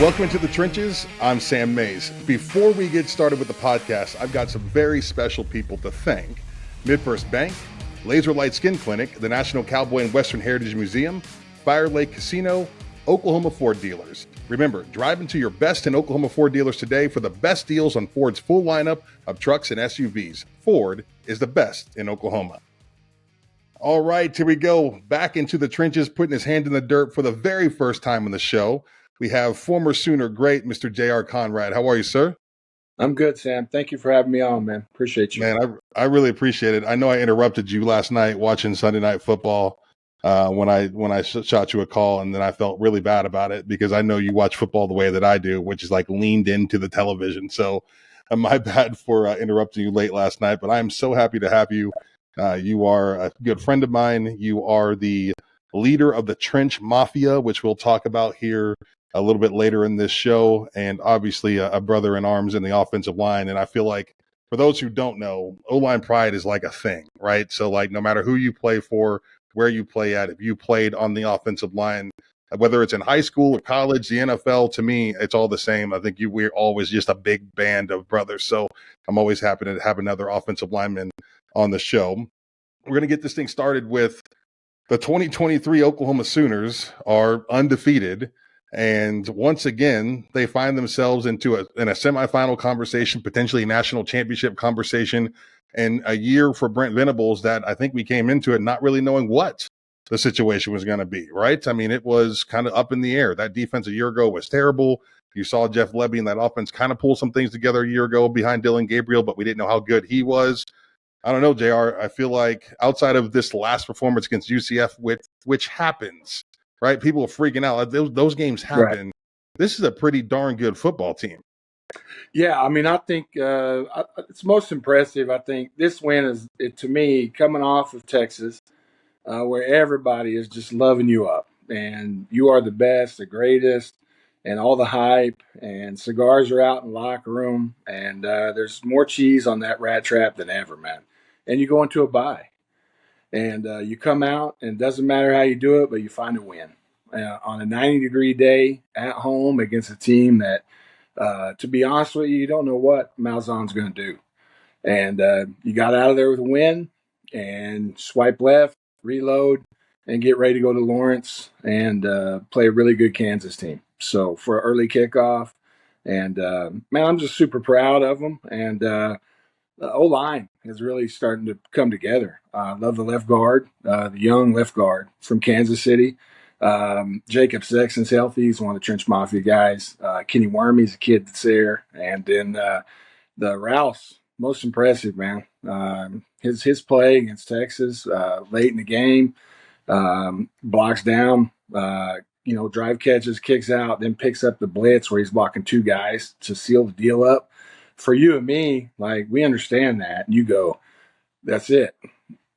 Welcome to the Trenches. I'm Sam Mays. Before we get started with the podcast, I've got some very special people to thank. Midfirst Bank, Laser Light Skin Clinic, the National Cowboy and Western Heritage Museum, Fire Lake Casino, Oklahoma Ford dealers. Remember, drive into your best in Oklahoma Ford dealers today for the best deals on Ford's full lineup of trucks and SUVs. Ford is the best in Oklahoma. All right, here we go. Back into the trenches, putting his hand in the dirt for the very first time on the show. We have former Sooner great Mr. J.R. Conrad. How are you, sir? I'm good, Sam. Thank you for having me on, man. Appreciate you. Man, I really appreciate it. I know I interrupted you last night watching Sunday Night Football when I shot you a call, and then I felt really bad about it because I know you watch football the way that I do, which is like leaned into the television. So my bad for interrupting you late last night, but I'm so happy to have you. You are a good friend of mine. You are the leader of the Trench Mafia, which we'll talk about here a little bit later in this show, and obviously a brother in arms in the offensive line. And I feel like for those who don't know, O-line pride is like a thing, right? So like no matter who you play for, where you play at, if you played on the offensive line, whether it's in high school or college, the NFL, to me, it's all the same. I think we're always just a big band of brothers. So I'm always happy to have another offensive lineman on the show. We're going to get this thing started with the 2023 Oklahoma Sooners are undefeated. And once again, they find themselves in a semifinal conversation, potentially a national championship conversation, and a year for Brent Venables that I think we came into it not really knowing what the situation was going to be, right? I mean, it was kind of up in the air. That defense a year ago was terrible. You saw Jeff Lebby and that offense kind of pull some things together a year ago behind Dylan Gabriel, but we didn't know how good he was. I don't know, JR. I feel like outside of this last performance against UCF, which happens, right? People are freaking out. Those games happen. Right. This is a pretty darn good football team. Yeah, I mean, I think it's most impressive. I think this win is, to me, coming off of Texas, where everybody is just loving you up. And you are the best, the greatest, and all the hype. And cigars are out in the locker room. And there's more cheese on that rat trap than ever, man. And you go into a bye. And you come out, and it doesn't matter how you do it, but you find a win. On a 90-degree day at home against a team that, to be honest with you, you don't know what Malzahn's going to do. And you got out of there with a win and swipe left, reload, and get ready to go to Lawrence and play a really good Kansas team. So for an early kickoff. And, man, I'm just super proud of them. And the O-line is really starting to come together. I love the left guard, the young left guard from Kansas City. Jacob Sexton's healthy. He's one of the Trench Mafia guys. Kenny Wormy's a kid that's there. And then the Rouse, most impressive, man. His play against Texas late in the game, blocks down, drive catches, kicks out, then picks up the blitz where he's blocking two guys to seal the deal up. For you and me, like, we understand that. And you go, that's it.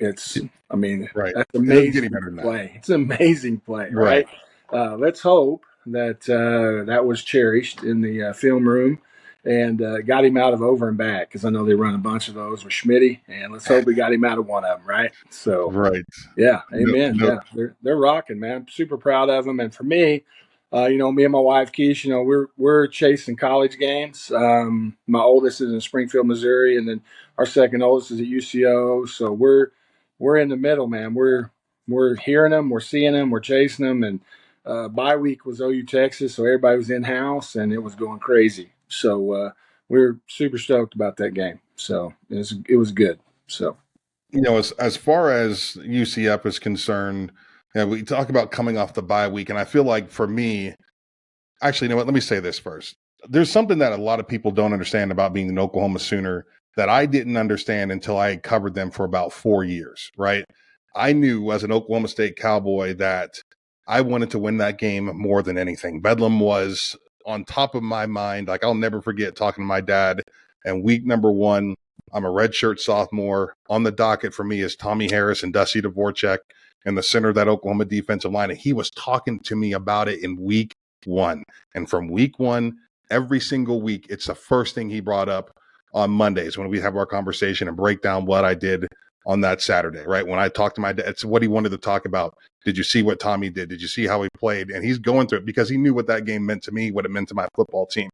It's, I mean, right. That's amazing play. It's an amazing play, right? Let's hope that that was cherished in the film room and got him out of over and back, because I know they run a bunch of those with Schmitty, and let's hope we got him out of one of them, right? So, right. Yeah, amen. No. Yeah, they're rocking, man. I'm super proud of them. And for me, me and my wife, Keish, we're chasing college games. My oldest is in Springfield, Missouri, and then our second oldest is at UCO. So we're in the middle, man. We're hearing them, we're seeing them, we're chasing them. And bye week was OU Texas, so everybody was in house, and it was going crazy. So we're super stoked about that game. So it was good. So as far as UCF is concerned. Yeah, we talk about coming off the bye week, and I feel like for me, actually, you know what? Let me say this first. There's something that a lot of people don't understand about being an Oklahoma Sooner that I didn't understand until I covered them for about 4 years, right? I knew as an Oklahoma State Cowboy that I wanted to win that game more than anything. Bedlam was on top of my mind. Like, I'll never forget talking to my dad, and week number 1, I'm a redshirt sophomore. On the docket for me is Tommy Harris and Dusty Dvorak in the center of that Oklahoma defensive line. And he was talking to me about it in week 1. And from week 1, every single week, it's the first thing he brought up on Mondays when we have our conversation and break down what I did on that Saturday, right? When I talked to my dad, it's what he wanted to talk about. Did you see what Tommy did? Did you see how he played? And he's going through it because he knew what that game meant to me, what it meant to my football team.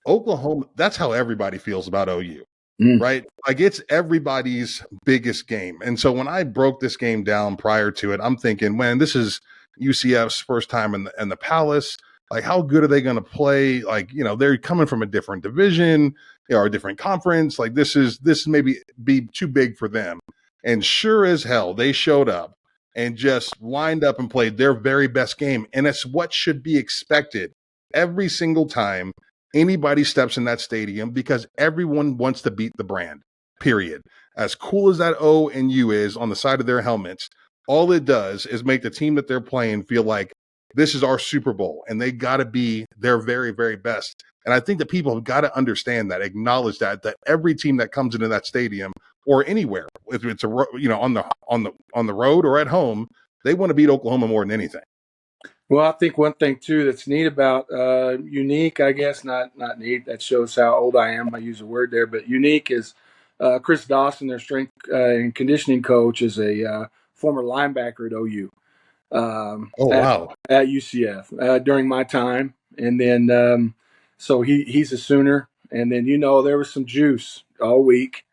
Oklahoma, that's how everybody feels about OU. Right? Like it's everybody's biggest game. And so when I broke this game down prior to it, I'm thinking, man, this is UCF's first time in the Palace. Like, how good are they going to play? Like, you know, they're coming from a different division, or a different conference. Like, this maybe be too big for them. And sure as hell, they showed up and just lined up and played their very best game. And it's what should be expected every single time anybody steps in that stadium, because everyone wants to beat the brand, period. As cool as that O and U is on the side of their helmets, all it does is make the team that they're playing feel like this is our Super Bowl and they got to be their very, very best. And I think that people have got to understand that, acknowledge that every team that comes into that stadium or anywhere, if it's on the road or at home, they want to beat Oklahoma more than anything. Well, I think one thing too that's neat about unique, I guess not neat. That shows how old I am. I use a word there, but unique is Chris Dawson, their strength and conditioning coach, is a former linebacker at OU. Oh wow! At UCF during my time, and then so he's a Sooner, and then there was some juice all week,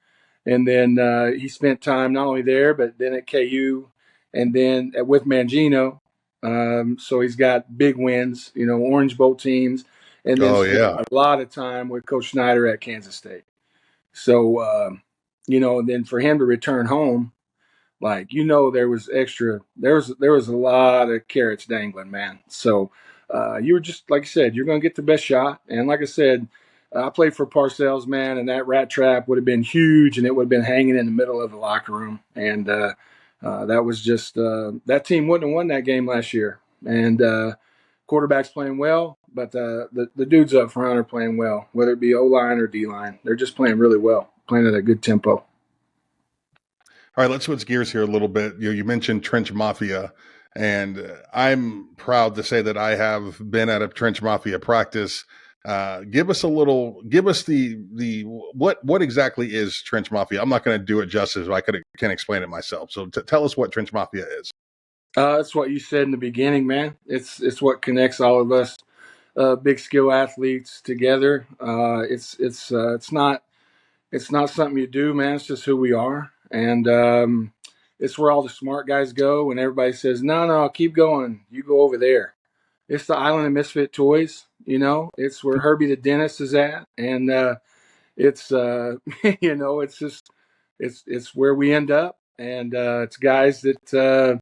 and then he spent time not only there but then at KU, and then with Mangino. So he's got big wins, Orange Bowl teams, and then a lot of time with Coach Snyder at Kansas State. So and then for him to return home, like there was a lot of carrots dangling, man. So you were just, like I said, you're going to get the best shot, and like I said, I played for Parcells, man, and that rat trap would have been huge, and it would have been hanging in the middle of the locker room, and that was just that team wouldn't have won that game last year, and quarterback's playing well, but the dudes up front are playing well, whether it be O-line or D-line. They're just playing really well, playing at a good tempo. All right, let's switch gears here a little bit. You mentioned Trench Mafia, and I'm proud to say that I have been at a Trench Mafia practice. Give us the what exactly is Trench Mafia? I'm not going to do it justice. I can explain it myself. So tell us what Trench Mafia is. It's what you said in the beginning, man. It's what connects all of us big skill athletes together. It's not something you do, man. It's just who we are. And it's where all the smart guys go when everybody says, no, keep going. You go over there. It's the Island of Misfit Toys. It's where Herbie the dentist is at. And it's, it's just, it's where we end up. And it's guys that,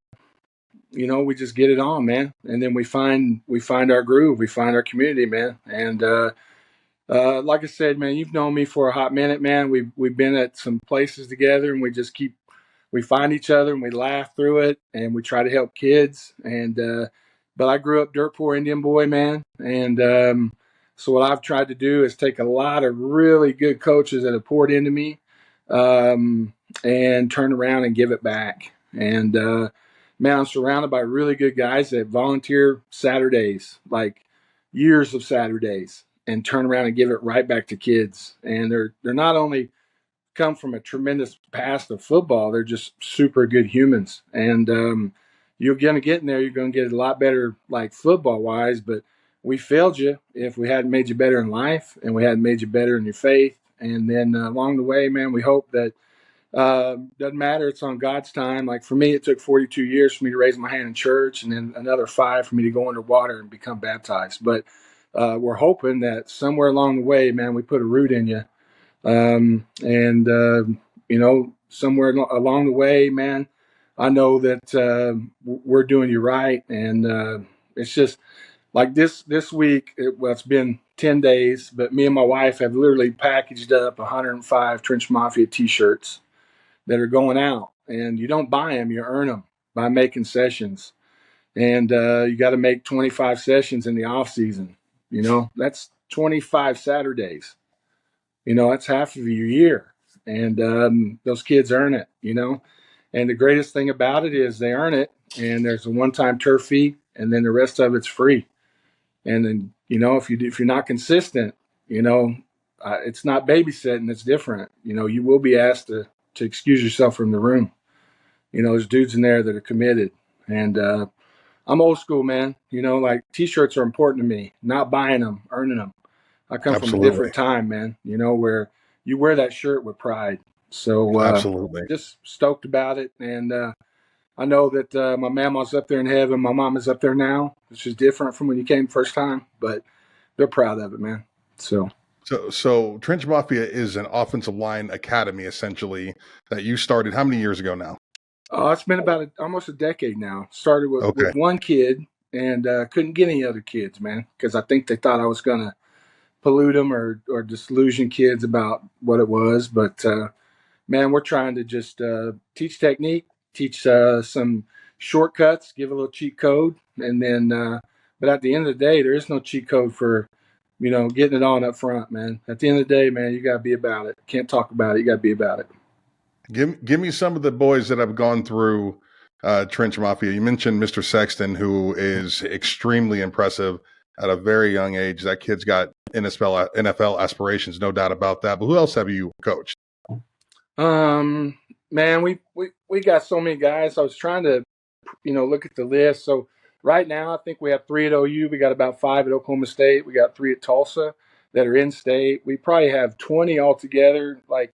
we just get it on, man. And then we find our groove. We find our community, man. And, like I said, man, you've known me for a hot minute, man. We've been at some places together, and we find each other and we laugh through it, and we try to help kids. And but I grew up dirt poor Indian boy, man, and so what I've tried to do is take a lot of really good coaches that have poured into me, and turn around and give it back. And man, I'm surrounded by really good guys that volunteer Saturdays, like years of Saturdays, and turn around and give it right back to kids. And they're not only come from a tremendous past of football, they're just super good humans. And you're going to get in there, you're going to get a lot better, like football wise, but we failed you if we hadn't made you better in life, and we hadn't made you better in your faith. And then along the way, man, we hope that doesn't matter, it's on God's time. Like for me, it took 42 years for me to raise my hand in church, and then another 5 for me to go under water and become baptized. But we're hoping that somewhere along the way, man, we put a root in you. Somewhere along the way, man, I know that we're doing you right. And it's just like this week, it's been 10 days, but me and my wife have literally packaged up 105 Trench Mafia t-shirts that are going out. And you don't buy them, you earn them by making sessions. And you got to make 25 sessions in the off season. That's 25 Saturdays. That's half of your year. And those kids earn it, And the greatest thing about it is they earn it, and there's a one-time turf fee, and then the rest of it's free. And then, if you're not consistent, it's not babysitting, it's different. You will be asked to to excuse yourself from the room. There's dudes in there that are committed. And I'm old school, man. Like T-shirts are important to me, not buying them, earning them. I come from a Absolutely. different time, man, where you wear that shirt with pride. So Absolutely. just stoked about it. And I know that my mama's up there in heaven. My mom is up there now, which is different from when you came first time, but they're proud of it, man. So Trench Mafia is an offensive line academy, essentially, that you started how many years ago now? It's been about almost a decade now. Started with Okay. one kid and couldn't get any other kids, man, because I think they thought I was going to pollute them or disillusion kids about what it was. But, man, we're trying to just teach technique, teach some shortcuts, give a little cheat code. And then, but at the end of the day, there is no cheat code for, getting it on up front, man. At the end of the day, man, you got to be about it. Can't talk about it. You got to be about it. Give me some of the boys that have gone through Trench Mafia. You mentioned Mr. Sexton, who is extremely impressive at a very young age. That kid's got NFL aspirations, no doubt about that. But who else have you coached? Man, we got so many guys. I was trying to, look at the list. So right now, I think we have 3 at OU. We got about 5 at Oklahoma State. We got 3 at Tulsa that are in state. We probably have 20 altogether, like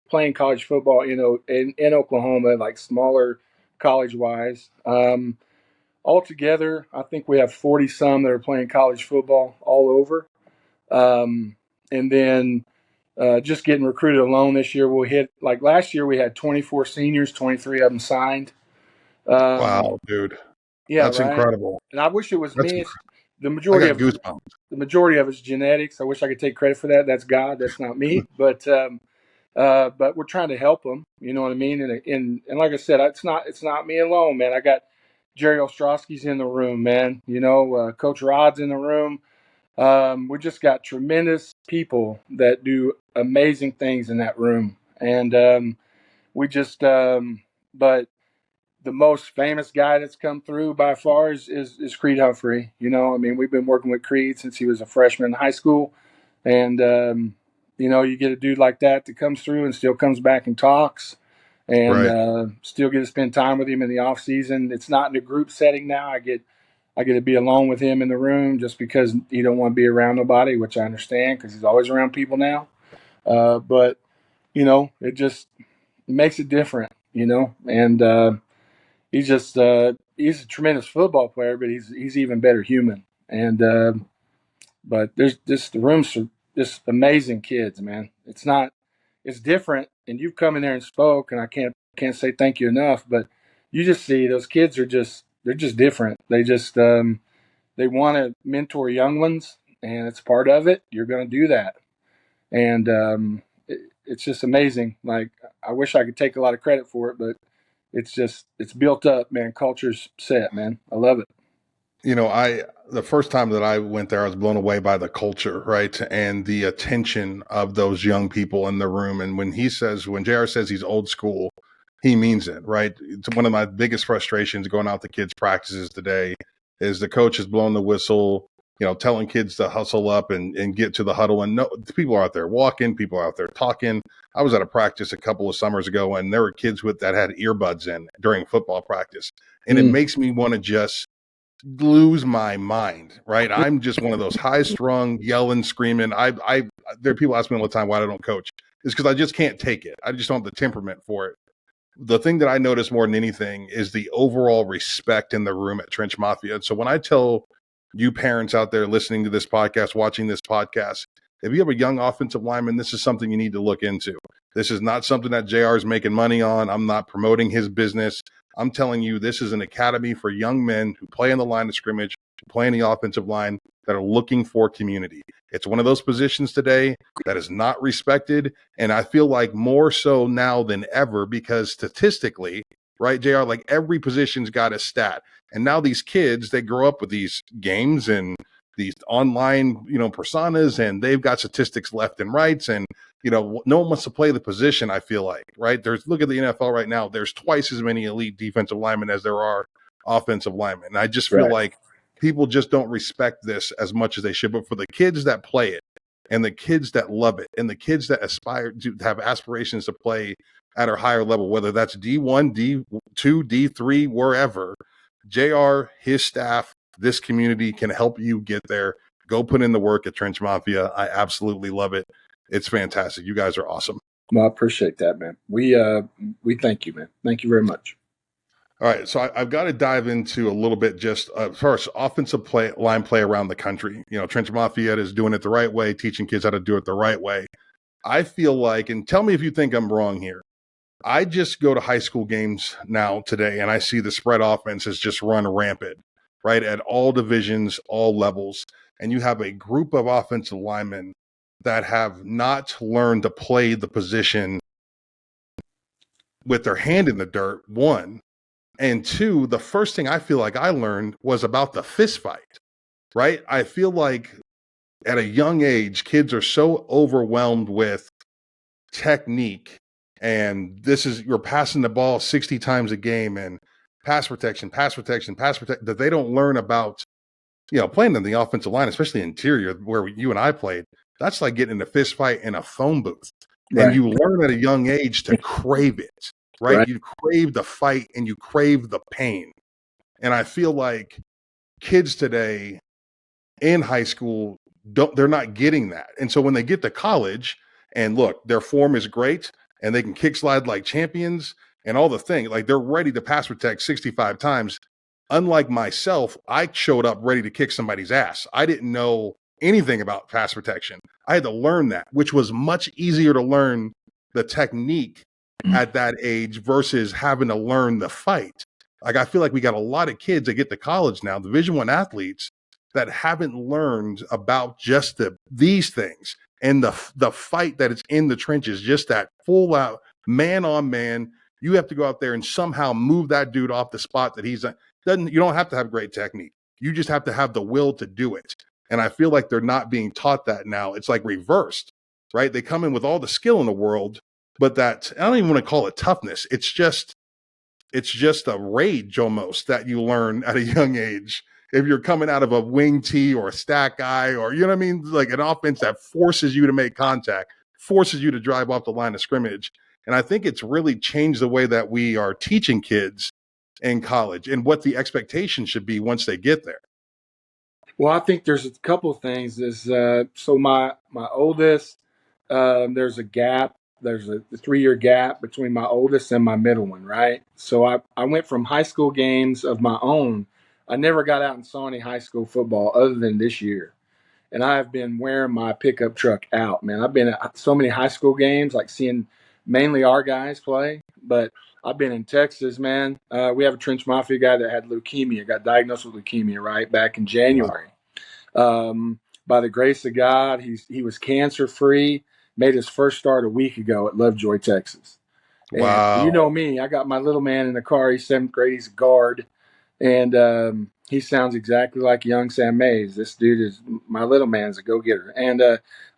playing college football, in Oklahoma, like smaller college wise. Altogether, I think we have 40 some that are playing college football all over. And then just getting recruited alone this year, we'll hit, like last year, we had 24 seniors, 23 of them signed. Wow, dude. Yeah, That's right. incredible. And I wish it was That's me. The I majority got of goosebumps. the majority of it's genetics. I wish I could take credit for that. That's God. That's not me. But we're trying to help them. You know what I mean? And like I said, it's not me alone, man. I got Jerry Ostrowski's in the room, man. Coach Rod's in the room. We just got tremendous people that do amazing things in that room, and we just. But the most famous guy that's come through by far is Creed Humphrey. We've been working with Creed since he was a freshman in high school, and you get a dude like that comes through and still comes back and talks, and Right. still get to spend time with him in the off season. It's not in a group setting now. I get to be alone with him in the room just because he don't want to be around nobody, which I understand because he's always around people now. But it just makes it different, and he's a tremendous football player, but he's even better human. And but there's just the rooms are just amazing kids, man. It's different, and you've come in there and spoke, and I can't say thank you enough. But you just see those kids they're just different. They want to mentor young ones, and it's part of it. You're going to do that, and it's just amazing. Like I wish I could take a lot of credit for it, but it's built up, man. Culture's set, man. I love it. The first time that I went there, I was blown away by the culture, right? And the attention of those young people in the room. And when JR says he's old school, he means it, right? It's one of my biggest frustrations going out to kids' practices today is the coach is blowing the whistle, telling kids to hustle up and get to the huddle. And no, people are out there walking, people are out there talking. I was at a practice a couple of summers ago, and there were kids that had earbuds in during football practice. And it makes me want to just lose my mind, right? I'm just one of those high-strung, yelling, screaming. There are people ask me all the time why I don't coach. It's because I just can't take it. I just don't have the temperament for it. The thing that I notice more than anything is the overall respect in the room at Trench Mafia. And so when I tell you parents out there listening to this podcast, watching this podcast, if you have a young offensive lineman, this is something you need to look into. This is not something that JR is making money on. I'm not promoting his business. I'm telling you, this is an academy for young men who play in the line of scrimmage, who play in the offensive line, that are looking for community. It's one of those positions today that is not respected. And I feel like more so now than ever, because statistically, right, JR, like every position's got a stat. And now these kids, they grow up with these games and these online, personas, and they've got statistics left and rights. And no one wants to play the position, I feel like, right? Look at the NFL right now. There's twice as many elite defensive linemen as there are offensive linemen. And I just feel like people just don't respect this as much as they should. But for the kids that play it, and the kids that love it and the kids that aspire to have aspirations to play at a higher level, whether that's D1, D2, D3, wherever, JR, his staff, this community can help you get there. Go put in the work at Trench Mafia. I absolutely love it. It's fantastic. You guys are awesome. Well, I appreciate that, man. We thank you, man. Thank you very much. All right, so I've got to dive into a little bit just first offensive line play around the country. You know, Trench Mafia is doing it the right way, teaching kids how to do it the right way. I feel like, and tell me if you think I'm wrong here, I just go to high school games now today and I see the spread offenses just run rampant, right? At all divisions, all levels. And you have a group of offensive linemen that have not learned to play the position with their hand in the dirt, one. And two, the first thing I feel like I learned was about the fist fight, right? I feel like at a young age, kids are so overwhelmed with technique, and you're passing the ball 60 times a game and pass protection, that they don't learn about, you know, playing in the offensive line, especially interior where you and I played. That's like getting in a fist fight in a phone booth. Right. And you learn at a young age to crave it, right? You crave the fight and you crave the pain. And I feel like kids today in high school, they're not getting that. And so when they get to college and look, their form is great and they can kick slide like champions and all the things, like they're ready to pass protect 65 times. Unlike myself, I showed up ready to kick somebody's ass. I didn't know anything about pass protection. I had to learn that, which was much easier to learn the technique at that age versus having to learn the fight. Like I feel like we got a lot of kids that get to college now, Division I athletes, that haven't learned about just these things and the fight that is in the trenches, just that full out man on man. You have to go out there and somehow move that dude off the spot that you don't have to have great technique. You just have to have the will to do it. And I feel like they're not being taught that now. It's like reversed, right? They come in with all the skill in the world, but I don't even want to call it toughness. It's just a rage almost that you learn at a young age. If you're coming out of a wing tee or a stack guy, or you know what I mean, like an offense that forces you to make contact, forces you to drive off the line of scrimmage. And I think it's really changed the way that we are teaching kids in college and what the expectation should be once they get there. Well, I think there's a couple of things. So my oldest, there's a gap. There's a 3-year gap between my oldest and my middle one, right? So I went from high school games of my own. I never got out and saw any high school football other than this year. And I have been wearing my pickup truck out, man. I've been at so many high school games, like seeing mainly our guys play. But I've been in Texas, man. We have a Trench Mafia guy that had leukemia, got diagnosed with leukemia, right, back in January. By the grace of God, he was cancer free. Made his first start a week ago at Lovejoy, Texas. Wow. And you know me, I got my little man in the car. He's 7th grade. He's a guard. And he sounds exactly like young Sam Mays. This dude is my little man's a go-getter. And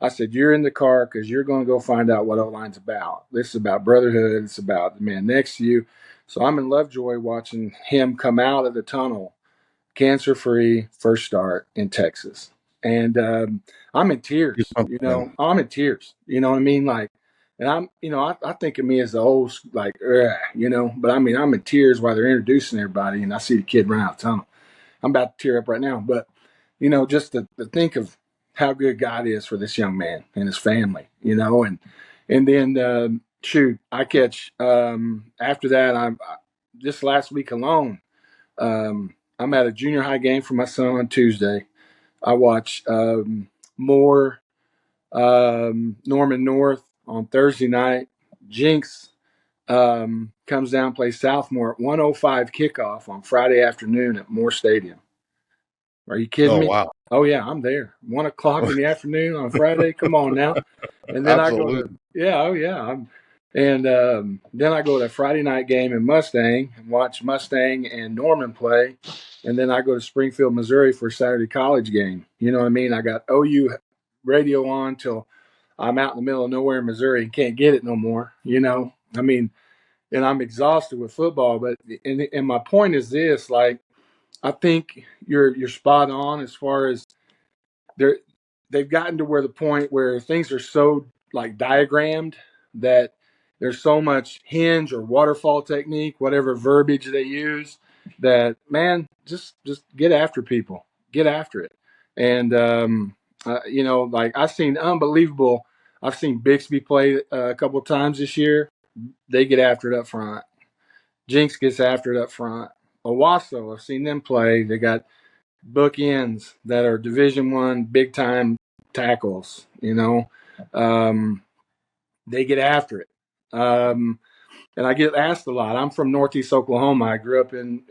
I said, you're in the car because you're going to go find out what O-line's about. This is about brotherhood. It's about the man next to you. So I'm in Lovejoy watching him come out of the tunnel, cancer-free, first start in Texas. And I'm in tears, you know. I'm in tears, you know what I mean? Like, and I'm, you know, I think of me as the old, like, you know, but I mean, I'm in tears while they're introducing everybody, and I see the kid run out the tunnel. I'm about to tear up right now, but, you know, just to think of how good God is for this young man and his family, you know, and then, shoot, I catch, after that, this last week alone, I'm at a junior high game for my son on Tuesday. I watch more Norman North on Thursday night. Jinx comes down, plays Southmore at 1:05 kickoff on Friday afternoon at Moore Stadium. Are you kidding me? Wow. Oh yeah, I'm there. 1 o'clock in the afternoon on Friday. Come on now. And then Absolutely. I go to then I go to a Friday night game in Mustang and watch Mustang and Norman play. And then I go to Springfield, Missouri for a Saturday college game. You know what I mean? I got OU radio on till I'm out in the middle of nowhere in Missouri and can't get it no more. You know, I mean, and I'm exhausted with football. But and my point is this: like, I think you're spot on as far as there. they've gotten to where the point where things are so like diagrammed that there's so much hinge or waterfall technique, whatever verbiage they use, that man, just get after people, get after it. And like I've seen unbelievable. I've seen Bixby play a couple of times this year. They get after it up front. Jinx gets after it up front. Owasso, I've seen them play. They got bookends that are Division One big time tackles. They get after it. And I get asked a lot. I'm from Northeast Oklahoma. I grew up in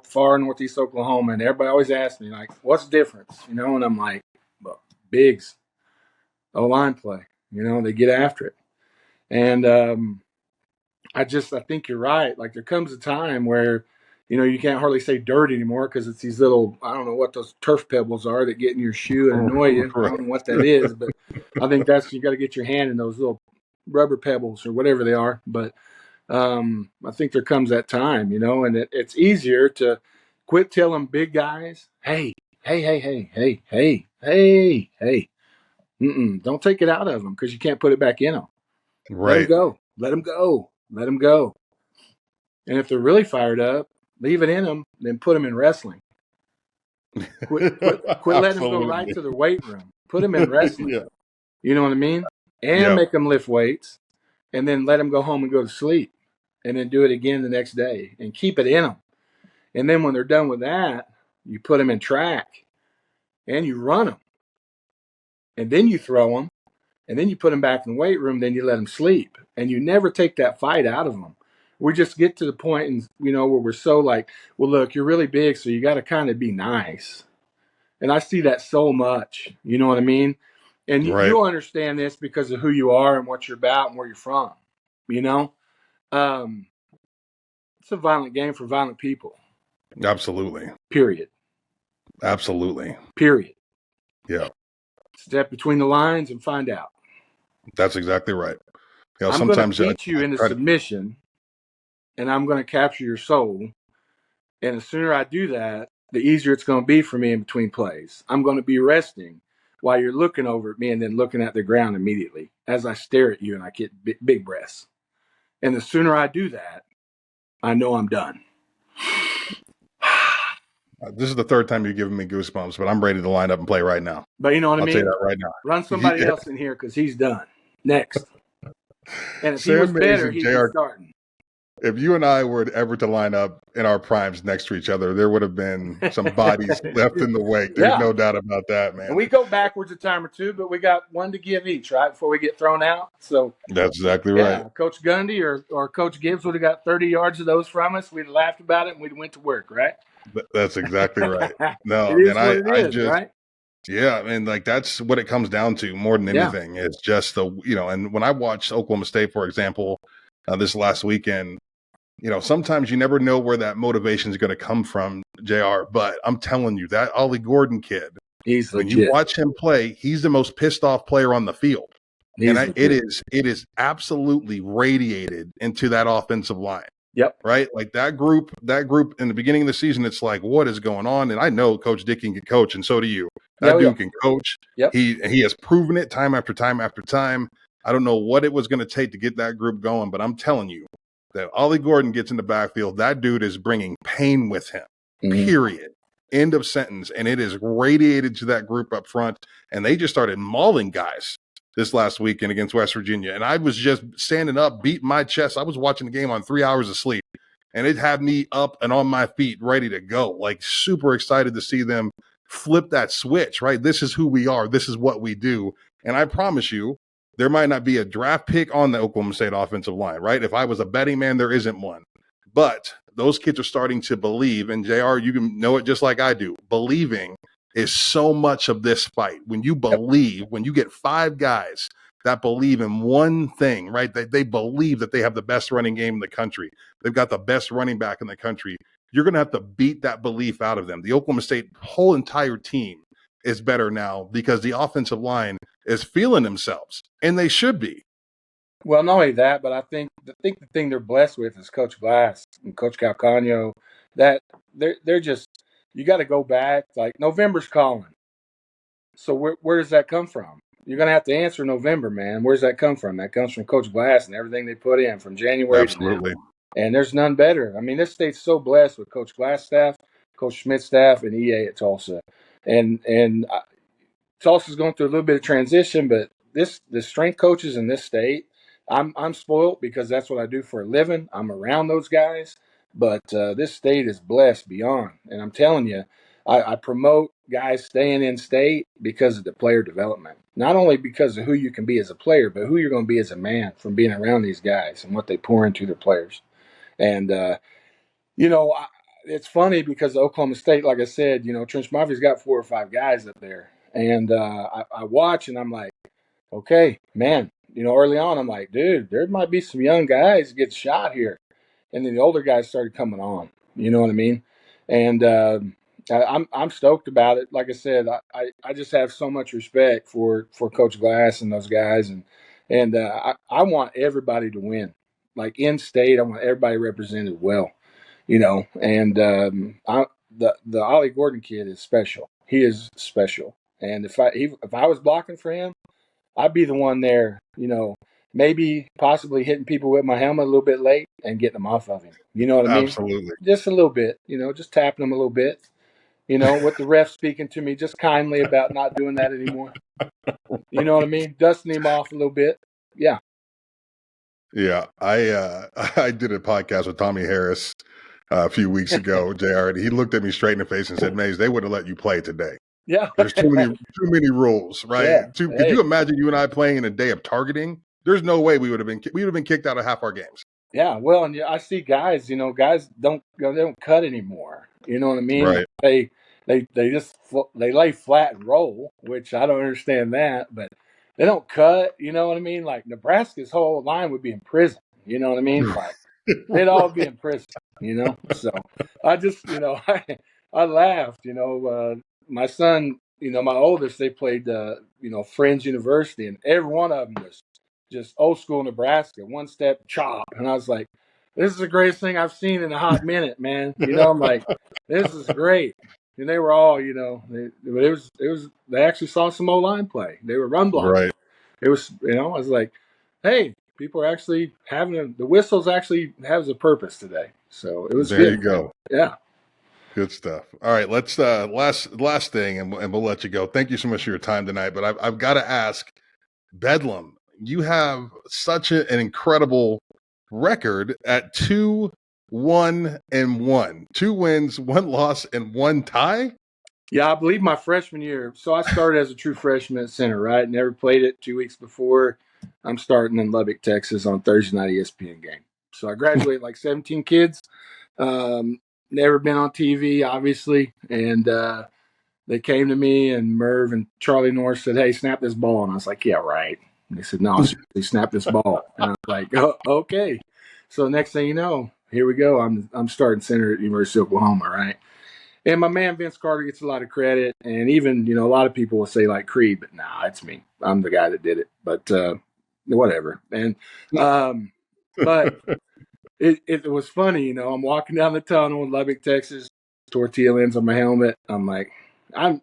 far Northeast Oklahoma, and everybody always asks me like, "What's the difference?" And I'm like, well, "Bigs, O-line play. They get after it." And I think you're right. Like there comes a time where, you can't hardly say dirt anymore because it's these little, I don't know what those turf pebbles are that get in your shoe and annoy you. I don't know what that is, but I think you got to get your hand in those little rubber pebbles or whatever they are. But I think there comes that time, and it's easier to quit telling big guys, hey, hey, hey, hey, hey, hey, hey, hey. Don't take it out of them because you can't put it back in them. Right. Let them go. Let them go. Let them go. And if they're really fired up, leave it in them, then put them in wrestling. Quit letting them go right to their weight room. Put them in wrestling. Yeah. You know what I mean? And make them lift weights, and then let them go home and go to sleep, and then do it again the next day, and keep it in them. And then when they're done with that, you put them in track, and you run them, and then you throw them, and then you put them back in the weight room. Then you let them sleep, and you never take that fight out of them. We just get to the point, where we're so like, well, look, you're really big, so you got to kind of be nice. And I see that so much. You know what I mean? And you'll understand this because of who you are and what you're about and where you're from. It's a violent game for violent people. Absolutely. Period. Absolutely. Period. Yeah. Step between the lines and find out. That's exactly right. I'm sometimes going to beat you into submission, and I'm going to capture your soul. And the sooner I do that, the easier it's going to be for me in between plays. I'm going to be resting while you're looking over at me and then looking at the ground immediately as I stare at you and I get big breaths. And the sooner I do that, I know I'm done. This is the third time you've given me goosebumps, but I'm ready to line up and play right now. But you know what I mean? I'll tell you that right now. Run somebody else in here because he's done. Next. And if he was better, he'd be starting. If you and I were ever to line up in our primes next to each other, there would have been some bodies left in the wake. There's no doubt about that, man. And we go backwards a time or two, but we got one to give each, right, before we get thrown out. So that's exactly right. Coach Gundy or Coach Gibbs would have got 30 yards of those from us. We'd have laughed about it and we'd went to work, right? That's exactly right. No, it is what it is, right? Yeah, and like that's what it comes down to more than anything. It's just and when I watched Oklahoma State, for example, this last weekend, sometimes you never know where that motivation is going to come from, JR. But I'm telling you, that Ollie Gordon kid, when you watch him play, he's the most pissed off player on the field. And it is absolutely radiated into that offensive line. Yep. Right. Like that group in the beginning of the season, it's like, what is going on? And I know Coach Dickey can coach, and so do you. That dude can coach. Yep. He has proven it time after time after time. I don't know what it was going to take to get that group going, but I'm telling you that Ollie Gordon gets in the backfield. That dude is bringing pain with him. Period. End of sentence. And it is radiated to that group up front. And they just started mauling guys this last weekend against West Virginia. And I was just standing up, beating my chest. I was watching the game on 3 hours of sleep, and it had me up and on my feet, ready to go. Like super excited to see them flip that switch, right? This is who we are. This is what we do. And I promise you, there might not be a draft pick on the Oklahoma State offensive line, right? If I was a betting man, there isn't one. But those kids are starting to believe, and JR, you can know it just like I do. Believing is so much of this fight. When you believe, when you get 5 guys that believe in one thing, right? They believe that they have the best running game in the country. They've got the best running back in the country. You're going to have to beat that belief out of them. The Oklahoma State whole entire team is better now because the offensive line is feeling themselves, and they should be. Well, not only that, but I think the thing they're blessed with is Coach Glass and Coach Calcano, that they're just, you got to go back. Like November's calling. So where does that come from? You're going to have to answer November, man. Where's that come from? That comes from Coach Glass and everything they put in from January to now. Absolutely. And there's none better. I mean, this state's so blessed with Coach Glass staff, Coach Schmidt's staff, and EA at Tulsa. And Tulsa's going through a little bit of transition, but the strength coaches in this state, I'm spoiled because that's what I do for a living. I'm around those guys, but this state is blessed beyond. And I'm telling you, I promote guys staying in state because of the player development. Not only because of who you can be as a player, but who you're going to be as a man from being around these guys and what they pour into their players. And you know, it's funny because Oklahoma State, like I said, Trench Mafia's got 4 or 5 guys up there. And I watch and I'm like, okay, man, early on, I'm like, dude, there might be some young guys get shot here. And then the older guys started coming on. You know what I mean? And I'm stoked about it. Like I said, I just have so much respect for Coach Glass and those guys. And I want everybody to win. Like in state, I want everybody represented well. And the Ollie Gordon kid is special. He is special. And if I was blocking for him, I'd be the one there, maybe possibly hitting people with my helmet a little bit late and getting them off of him. You know what I mean? Absolutely. Just a little bit, just tapping them a little bit, with the ref speaking to me just kindly about not doing that anymore. You know what I mean? Dusting him off a little bit. Yeah. Yeah. I did a podcast with Tommy Harris a few weeks ago, JR, and he looked at me straight in the face and said, Mays, they wouldn't let you play today. Yeah. There's too many rules, right? Yeah. Could you imagine you and I playing in a day of targeting? There's no way we would have been kicked out of half our games. Yeah, well, and I see guys, guys don't cut anymore. You know what I mean? Right. They just they lay flat and roll, which I don't understand that, but they don't cut. You know what I mean? Like Nebraska's whole line would be in prison. You know what I mean? Like they'd all be in prison. So I just I laughed. My son, my oldest, they played Friends University, and every one of them was just old school Nebraska, one step chop. And I was like, this is the greatest thing I've seen in a hot minute, man. I'm like, this is great. And they were all, but it was, they actually saw some O-line play. They were run blocking. Right. It was, I was like, hey, people are actually the whistles actually has a purpose today. So it was there good. You go. Yeah. Good stuff. All right, let's last thing, and we'll let you go. Thank you so much for your time tonight. But I've got to ask, Bedlam, you have such an incredible record at 2-1-1, 2 wins, 1 loss, and 1 tie. Yeah, I believe my freshman year. So I started as a true freshman at center, right? Never played it 2 weeks before. I'm starting in Lubbock, Texas on Thursday night ESPN game. So I graduated like 17 kids. Never been on TV, obviously. And they came to me, and Merv and Charlie Norris said, hey, snap this ball. And I was like, yeah, right. And they said, no, seriously, snap this ball. And I was like, oh, okay. So next thing you know, here we go. I'm starting center at University of Oklahoma, right? And my man Vince Carter gets a lot of credit, and even a lot of people will say like Creed, but nah, it's me. I'm the guy that did it. But whatever. And but it was funny. I'm walking down the tunnel in Lubbock, Texas, tortilla lens on my helmet. I'm like, I'm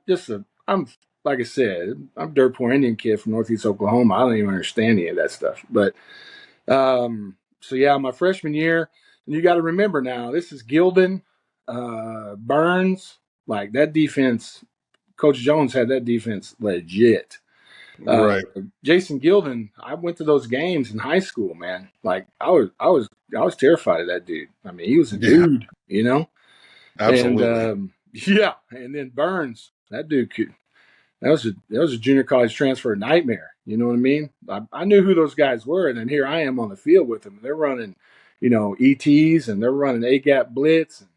like I said, I'm a dirt poor Indian kid from Northeast Oklahoma. I don't even understand any of that stuff. But so yeah, my freshman year, and you got to remember now, this is Gilden, Burns, like that defense. Coach Jones had that defense legit. Right. Jason Gilden, I went to those games in high school, man. Like I was terrified of that dude. I mean, he was a dude, Absolutely. And yeah, and then Burns, that dude could. That was a junior college transfer nightmare. You know what I mean? I knew who those guys were, and then here I am on the field with them. They're running, ETs, and they're running A-gap blitz, and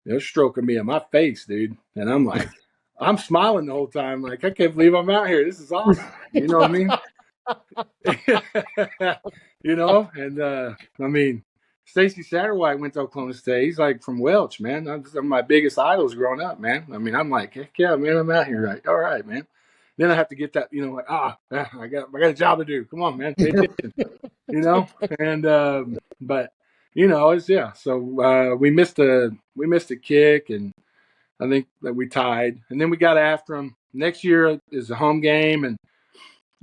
they're stroking me in my face, dude. And I'm like, I'm smiling the whole time, like I can't believe I'm out here. This is awesome. You know what I mean? And I mean, Stacy Satterwhite went to Oklahoma State. He's like from Welch, man. That's some of my biggest idols growing up, man. I mean, I'm like, heck yeah, man, I'm out here. Like, all right, man. Then I have to get that, like, I got a job to do. Come on, man, pay attention. And but it's yeah. So we missed a kick, and I think that we tied, and then we got after them. next year is a home game, and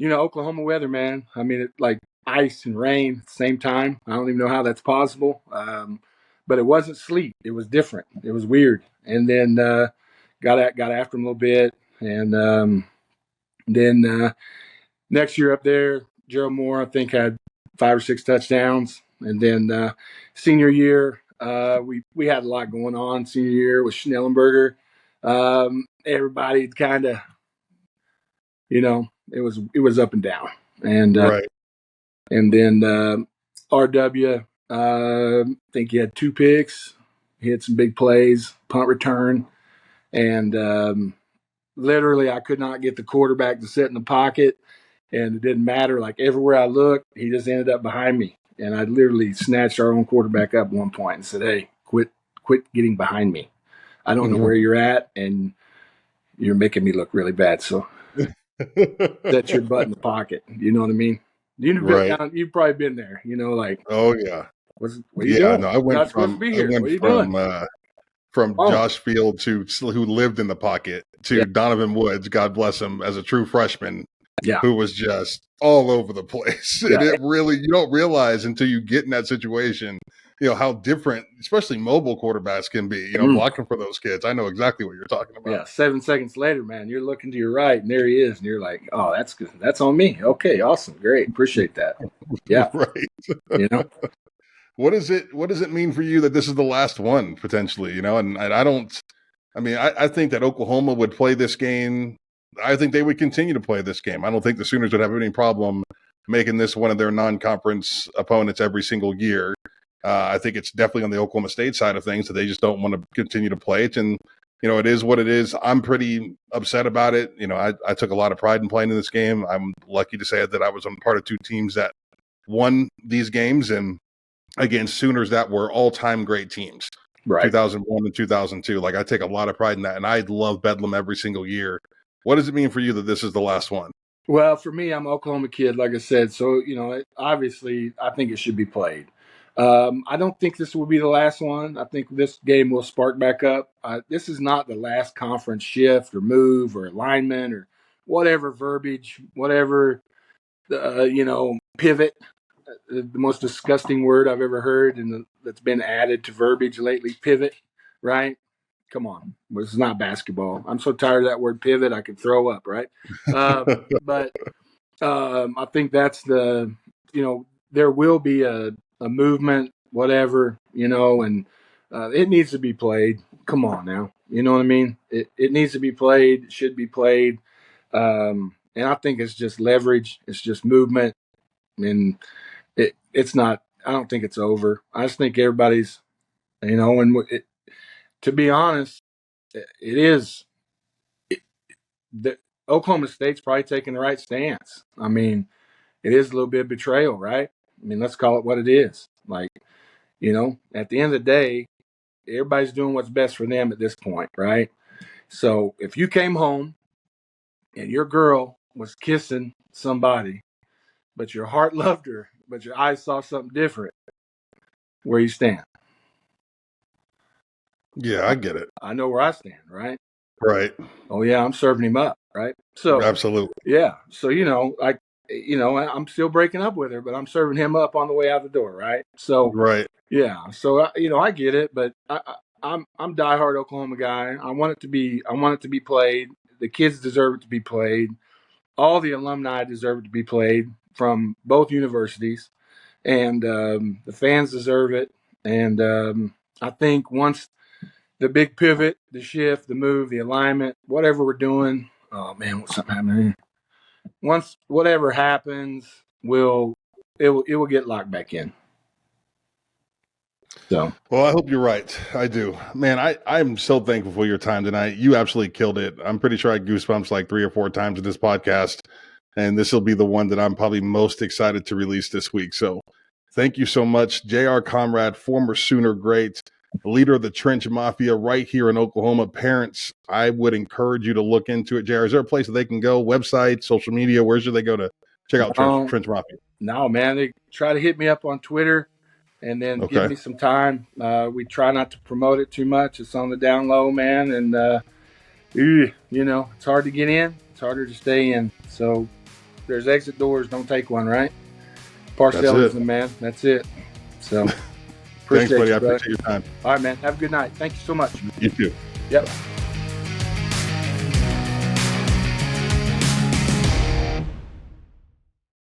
Oklahoma weather, man. I mean, it like ice and rain at the same time. I don't even know how that's possible. But it wasn't sleet. It was different. It was weird. And then got after him a little bit, and then next year up there, Gerald Moore, I think, had 5 or 6 touchdowns. And then senior year, we had a lot going on. Senior year with Schnellenberger. Everybody kind of, it was up and down. And Right. and then RW, I think he had 2 picks. He had some big plays, punt return, and literally I could not get the quarterback to sit in the pocket, and it didn't matter. Like everywhere I looked, he just ended up behind me, and I literally snatched our own quarterback up at one point and said, "Hey, quit getting behind me. I don't know where you're at, and you're making me look really bad. So set your butt in the pocket." You know what I mean? Right. You've probably been there. Like, Oh yeah. what are you doing? No, I You're went not supposed to be here. What are you doing? From Oh, Josh Field who lived in the pocket to Yeah. Donovan Woods, God bless him, as a true freshman, yeah, who was just all over the place. Yeah. And it really, you don't realize until you get in that situation, how different, especially mobile quarterbacks can be, blocking for those kids. I know exactly what you're talking about. Yeah. 7 seconds later, man, you're looking to your right, and there he is, and you're like, "Oh, that's good. That's on me. Okay, awesome, great, appreciate that." Yeah, Right. What does it mean for you that this is the last one potentially? And I don't. I mean, I think that Oklahoma would play this game. I think they would continue to play this game. I don't think the Sooners would have any problem making this one of their non-conference opponents every single year. I think it's definitely on the Oklahoma State side of things that they just don't want to continue to play it. And, it is what it is. I'm pretty upset about it. I took a lot of pride in playing in this game. I'm lucky to say that I was on part of 2 teams that won these games, and against Sooners that were all-time great teams. right. 2001 and 2002. Like, I take a lot of pride in that, and I love Bedlam every single year. What does it mean for you that this is the last one? Well, for me, I'm an Oklahoma kid, like I said. So, obviously, I think it should be played. I don't think this will be the last one. I think this game will spark back up. This is not the last conference shift or move or alignment or whatever verbiage, whatever, pivot. The most disgusting word I've ever heard, and that's been added to verbiage lately. Pivot, right? Come on, this is not basketball. I'm so tired of that word pivot, I could throw up, right? But I think that's there will be a movement, whatever, and it needs to be played. Come on now, you know what I mean? It needs to be played. It should be played. And I think it's just leverage. It's just movement, and it's not. I don't think it's over. I just think everybody's, and to be honest, it is. The Oklahoma State's probably taking the right stance. I mean, it is a little bit of betrayal, right? I mean, let's call it what it is. Like, at the end of the day, everybody's doing what's best for them at this point, right? So if you came home and your girl was kissing somebody, but your heart loved her, but your eyes saw something different, where you stand? Yeah, I get it. I know where I stand, right? Right. Oh yeah, I'm serving him up, right? So Absolutely. yeah, so I'm still breaking up with her, but I'm serving him up on the way out the door, right? So Right. yeah, so I get it, but I'm diehard Oklahoma guy. I want it to be played. The kids deserve it to be played. All the alumni deserve it to be played from both universities, and the fans deserve it. And I think once the big pivot, the shift, the move, the alignment, whatever we're doing. Oh man, what's something happening? Once whatever happens, it will get locked back in. So, well, I hope you're right. I do, man. I'm so thankful for your time tonight. You absolutely killed it. I'm pretty sure I had goosebumps like 3 or 4 times in this podcast, and this will be the one that I'm probably most excited to release this week. So, thank you so much, J.R. Conrad, former Sooner great, leader of the Trench Mafia right here in Oklahoma. Parents, I would encourage you to look into it. J.R., is there a place that they can go? Website, social media? Where should they go to check out Trench Mafia? No, man. They try to hit me up on Twitter and then give me some time. We try not to promote it too much. It's on the down low, man. And You know, it's hard to get in. It's harder to stay in. So there's exit doors. Don't take one, right? Parcellism, man. That's it. So Thanks, appreciate buddy. you, I brother. appreciate your time. All right, man. Have a good night. Thank you so much. You too. Yep.